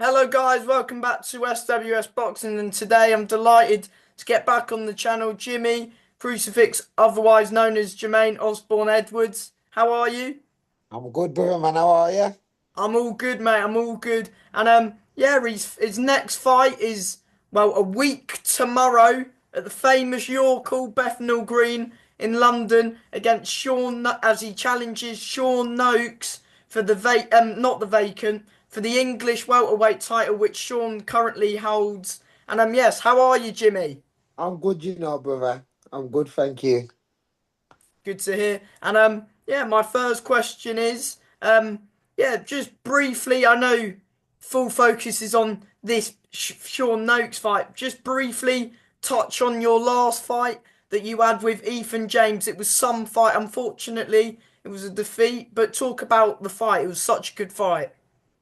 Hello guys, welcome back to SWS Boxing, and today I'm delighted to get back on the channel Jimmy Crucifix, otherwise known as Jermaine Osborne Edwards. How are you? I'm good, brother, man. How are you? I'm all good, mate. I'm all good. And yeah, his next fight is a week tomorrow at the famous York Hall, Bethnal Green in London against as he challenges Sean Noakes for the not the vacant, for the English welterweight title which Sean currently holds. And yes, how are you, Jimmy? I'm good, brother. I'm good, thank you. Good to hear. And yeah, my first question is yeah, just briefly, I know full focus is on this Sean Noakes fight. Just briefly touch on your last fight that you had with Ethan James. It was some fight, unfortunately. It was a defeat, but talk about the fight. It was such a good fight.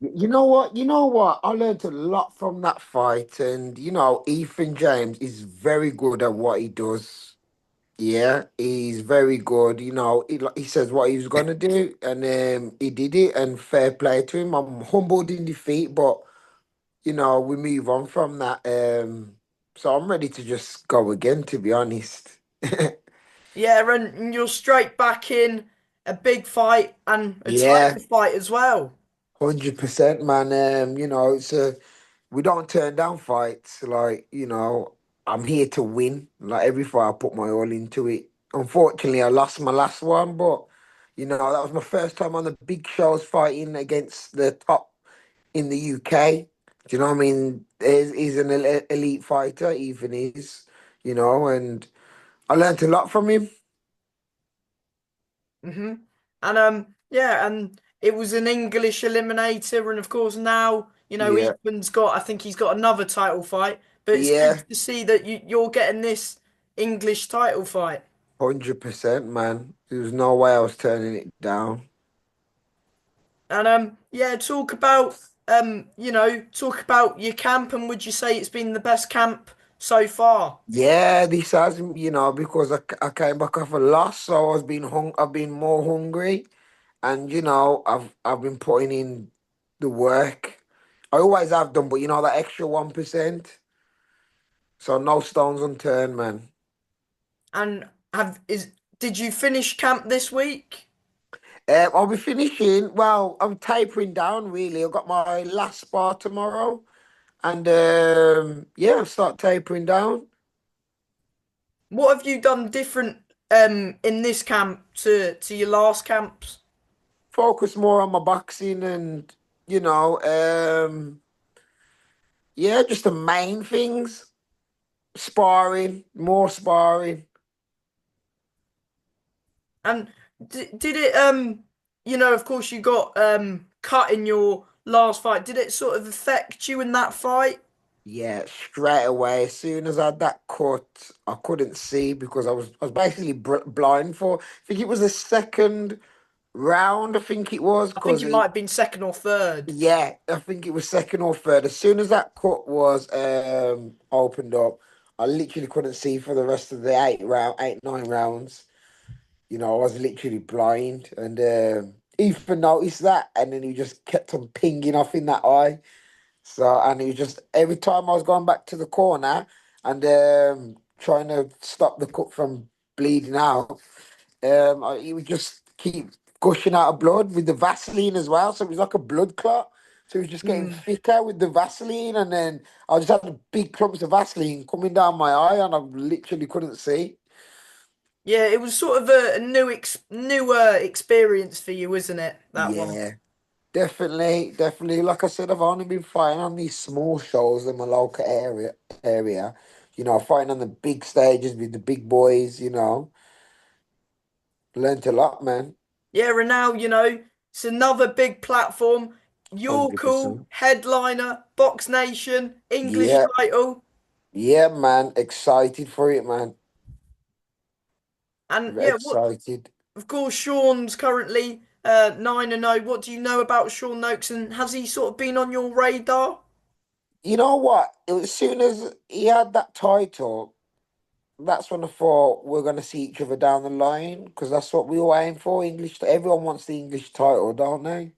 You know what? I learned a lot from that fight, and Ethan James is very good at what he does. Yeah, he's very good. He says what he was gonna do, and he did it. And fair play to him. I'm humbled in defeat, but we move on from that. So I'm ready to just go again. To be honest. Yeah, and you're straight back in a big fight and a Yeah. title fight as well. 100%, man. It's we don't turn down fights. I'm here to win. Like every fight, I put my all into it. Unfortunately, I lost my last one, but that was my first time on the big shows fighting against the top in the UK. Do you know what I mean? He's an elite fighter, even is, and I learned a lot from him. hmm And yeah, and it was an English eliminator, and of course now Yeah, Ethan's got. I think he's got another title fight, but it's good yeah, to see that you're getting this English title fight. 100%, man. There was no way I was turning it down. And yeah, talk about your camp, and would you say it's been the best camp so far? Yeah, this has, because I came back off a loss, so I've been more hungry, and I've been putting in the work. I always have done, but that extra 1%. So no stones unturned, man. And have is did you finish camp this week? I'll be finishing. Well, I'm tapering down really. I've got my last spar tomorrow, and yeah, I'll start tapering down. What have you done different in this camp to your last camps? Focus more on my boxing and you know, um, yeah, just the main things. Sparring, more sparring. And did it of course you got cut in your last fight. Did it sort of affect you in that fight? Yeah, straight away. As soon as I had that cut, I couldn't see because I was basically blind for. I think it was the second round. I think it was I think because it might have been second or third. yeah, I think it was second or third. As soon as that cut was opened up, I literally couldn't see for the rest of the 9 rounds. I was literally blind, and Ethan noticed that, and then he just kept on pinging off in that eye. So, and he was just every time I was going back to the corner and trying to stop the cut from bleeding out, he would just keep gushing out of blood with the Vaseline as well. So it was like a blood clot. So he was just getting Mm. thicker with the Vaseline, and then I just had big clumps of Vaseline coming down my eye, and I literally couldn't see. Yeah, it was sort of a newer experience for you, isn't it? That one. Yeah, definitely, definitely. Like I said, I've only been fighting on these small shows in my local area. Fighting on the big stages with the big boys, learned a lot, man. Yeah, and now, it's another big platform. You're cool, 100%. headliner, Box Nation, English Yeah, title. yeah, man. Excited for it, man. And Very yeah, what excited. of course Sean's currently 9-0. What do you know about Sean Noakes, and has he sort of been on your radar? You know what? As soon as he had that title, that's when I thought we're gonna see each other down the line because that's what we all aim for. English. Everyone wants the English title, don't they?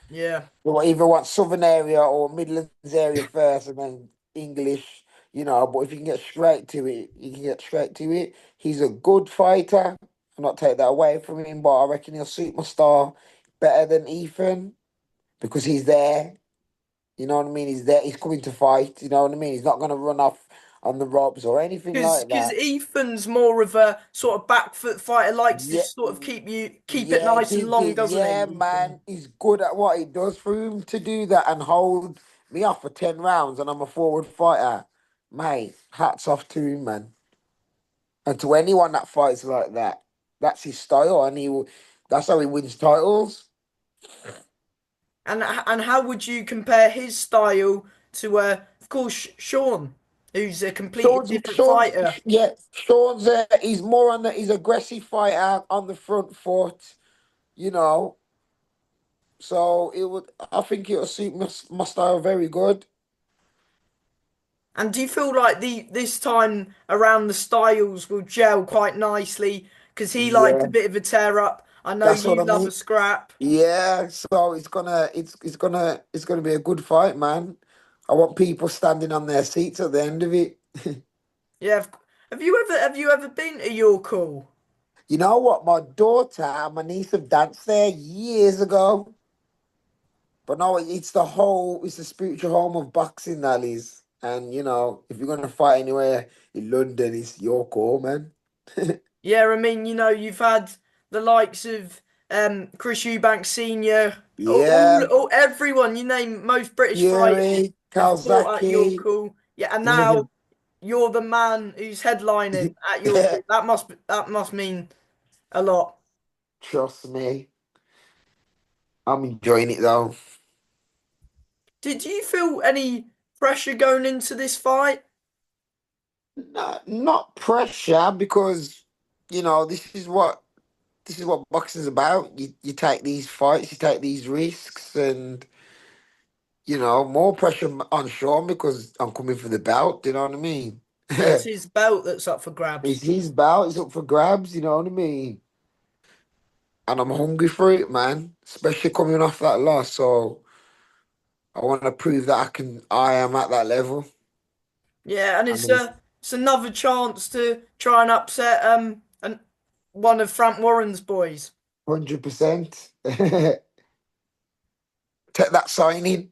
Yeah. You either want Southern area or Midlands area first, and then English. But if you can get straight to it, you can get straight to it. He's a good fighter. I'll not take that away from him, but I reckon he'll suit my style better than Ethan because he's there. You know what I mean? He's there. He's coming to fight. You know what I mean? He's not going to run off on the ropes or anything like Because that. Ethan's more of a sort of back foot fighter, likes to Yeah, sort of keep it yeah, nice and long, doesn't yeah, he, man. Ethan? He's good at what he does. For him to do that and hold me off for 10 rounds and I'm a forward fighter, mate, hats off to him, man. And to anyone that fights like that, that's his style, and that's how he wins titles. And how would you compare his style to, of course, Sean, who's a completely different fighter? Yeah, he's more on he's aggressive fighter on the front foot, you know. So I think it'll suit my style very good. And do you feel like the this time around the styles will gel quite nicely? Because he liked a Yeah, bit of a tear up. I know that's what you I love mean. a scrap. Yeah, so it's gonna be a good fight, man. I want people standing on their seats at the end of it. Yeah. Have you ever been to York Hall? You know what? My daughter and my niece have danced there years ago. But no, it's the spiritual home of boxing, that is. And if you're gonna fight anywhere in London, it's your call, man. Yeah, I mean, you've had the likes of Chris Eubank Senior, Yeah, everyone you name, most British fighters Fury, have fought at York Kawasaki, Hall. Yeah, and now even you're the man who's headlining at York Hall. That must mean a lot. trust me, I'm enjoying it though. Did you feel any pressure going into this fight? Not pressure because this is what boxing's about. You take these fights, you take these risks, and more pressure on Sean because I'm coming for the belt. You know what I mean? Yeah, it's his belt that's up for It's grabs. his belt. It's up for grabs. You know what I mean? And I'm hungry for it, man. Especially coming off that loss. So I want to prove that I am at that level. Yeah, and And it's another chance to try and upset one of Frank Warren's boys. 100%. Take that signing.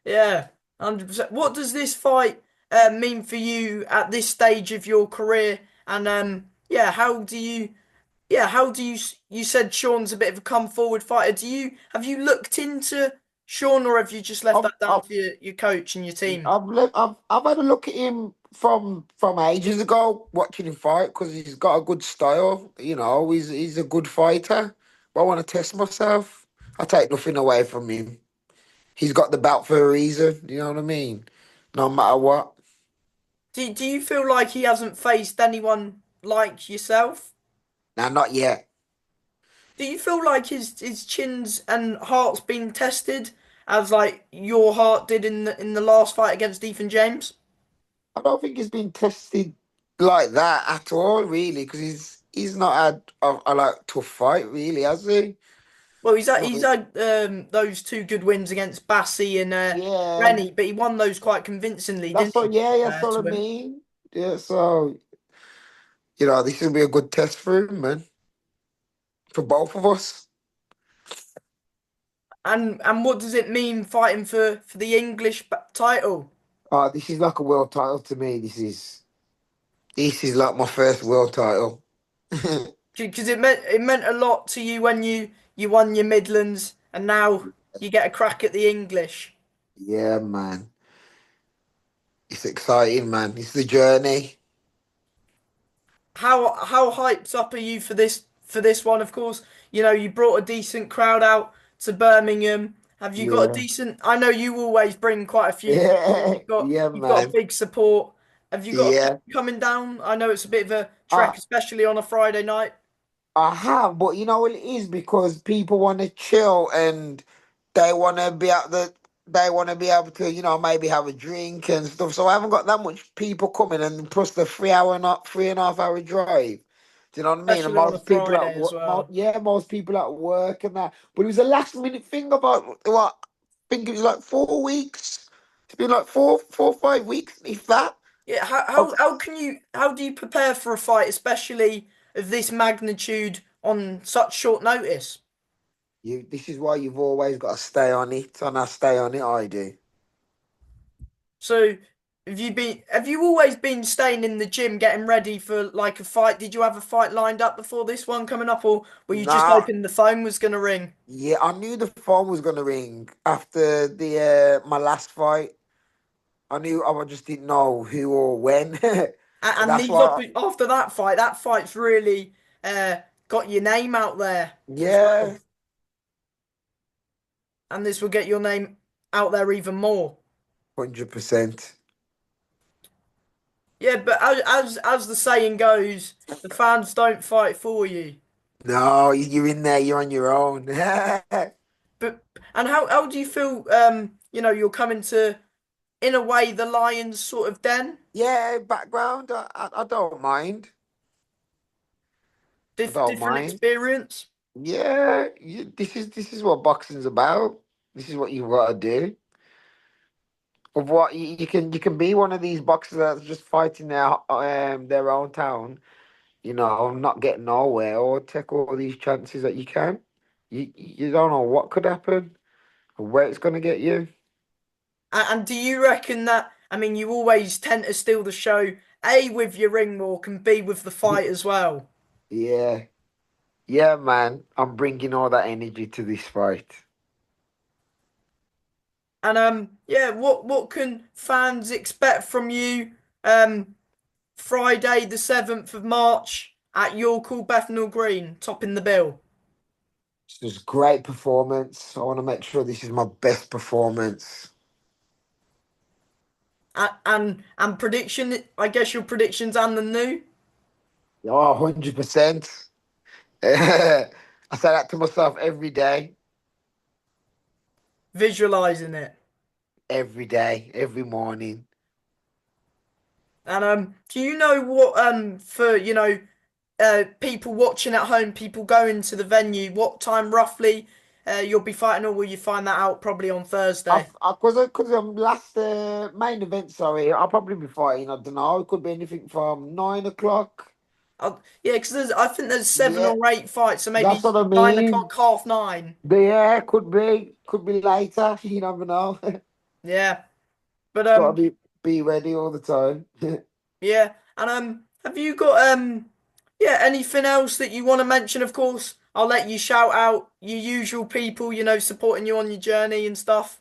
Yeah, 100%. What does this fight mean for you at this stage of your career? And yeah, you said Sean's a bit of a come forward fighter. Have you looked into Sean, or have you just left I've, that down I've, to your coach and your team? I've had a look at him from ages ago, watching him fight because he's got a good style. He's a good fighter. But I want to test myself. I take nothing away from him. He's got the belt for a reason. You know what I mean? No matter what. Do you feel like he hasn't faced anyone like yourself? Now, not yet. Do you feel like his chins and heart's been tested as like your heart did in the last fight against Ethan James? I don't think he's been tested like that at all, really, because he's not had a like tough fight, really, has he? Well, he's So had those two good wins against Bassi and yeah, Rennie, but he won those quite convincingly, didn't he? that's To all I him. mean. Yeah, so this will be a good test for him, man, for both of us. And what does it mean fighting for the English title? This is like a world title to me. This is like my first world title. Because it meant a lot to you when you won your Midlands, and now you get a crack at the English. Yeah, man. It's exciting, man. It's the journey. How hyped up are you for this one? Of course, you brought a decent crowd out to Birmingham. Have you got a Yeah. decent? I know you always bring quite a few people. Yeah, You've got yeah, you've got a man. big support. Have you got a few Yeah. coming down? I know it's a bit of a trek, I especially on a Friday night. I have, but you know what it is because people want to chill and they want to be at the they want to be able to maybe have a drink and stuff. So I haven't got that much people coming, and plus the 3 and a half hour drive. Do you know what I mean? And especially on a most people at Friday as work, well. yeah, most people at work and that. But it was a last minute thing about what I think it was like 4 weeks. It's been like 5 weeks, if that. Yeah, Oh, how do you prepare for a fight, especially of this magnitude on such short notice? this is why you've always got to stay on it, and I stay on it. I do. So have you always been staying in the gym getting ready for like a fight? Did you have a fight lined up before this one coming up, or were you just Nah, hoping the phone was gonna ring? yeah, I knew the phone was gonna ring after the my last fight. I just didn't know who or when. And That's these why, after that fight's really uh got your name out there as well. yeah, And this will get your name out there even more. 100%. Yeah, but as the saying goes, the fans don't fight for you. No, you're in there. You're on your own. But and how do you feel? You're coming to in a way the Lions sort of den, Yeah, background. I don't mind. I don't different mind. experience. Yeah, this is what boxing's about. This is what you've got to do. Of what you can be one of these boxers that's just fighting their own town. Not getting nowhere, or take all these chances that you can. You don't know what could happen or where it's gonna get you. And do you reckon that? I mean, you always tend to steal the show, A, with your ring walk and B, with the fight as well. Yeah, yeah, man. I'm bringing all that energy to this fight. And yeah, what can fans expect from you? Um, Friday the 7th of March at York Hall, Bethnal Green, topping the bill. It's just great performance. I want to make sure this is my best performance. And prediction, I guess your predictions and the new, Oh, 100%. I say that to myself visualizing it. every day, every morning. And do you know what for people watching at home, people going to the venue, what time roughly you'll be fighting, or will you find that out probably on Thursday? Because last main event, sorry, I'll probably be fighting. I don't know. It could be anything from 9 o'clock. Yeah, because I think there's seven Yeah, or eight fights, so that's maybe what I 9 o'clock, mean. half 9. Yeah, could be later. You never know. Yeah, but It's got to be ready all the time. yeah, and have you got yeah, anything else that you want to mention? Of course, I'll let you shout out your usual people, supporting you on your journey and stuff.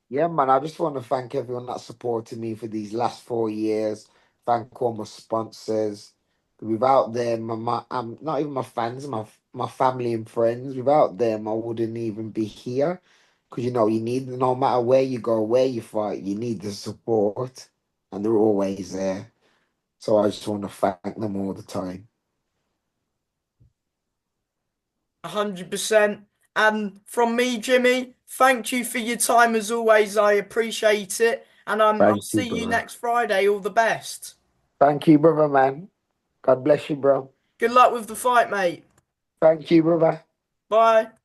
Yeah, man, I just want to thank everyone that supported me for these last 4 years. Thank all my sponsors. Without them, not even my fans, my family and friends. Without them, I wouldn't even be here. Because you need no matter where you go, where you fight, you need the support, and they're always there. So I just want to thank them all the time. 100%. And from me, Jimmy, thank you for your time as always. I appreciate it. And I'll Thank you, see you brother. next Friday. All the best. Thank you, brother, man. God bless you, bro. Good luck with the fight, mate. Thank you, brother. Bye.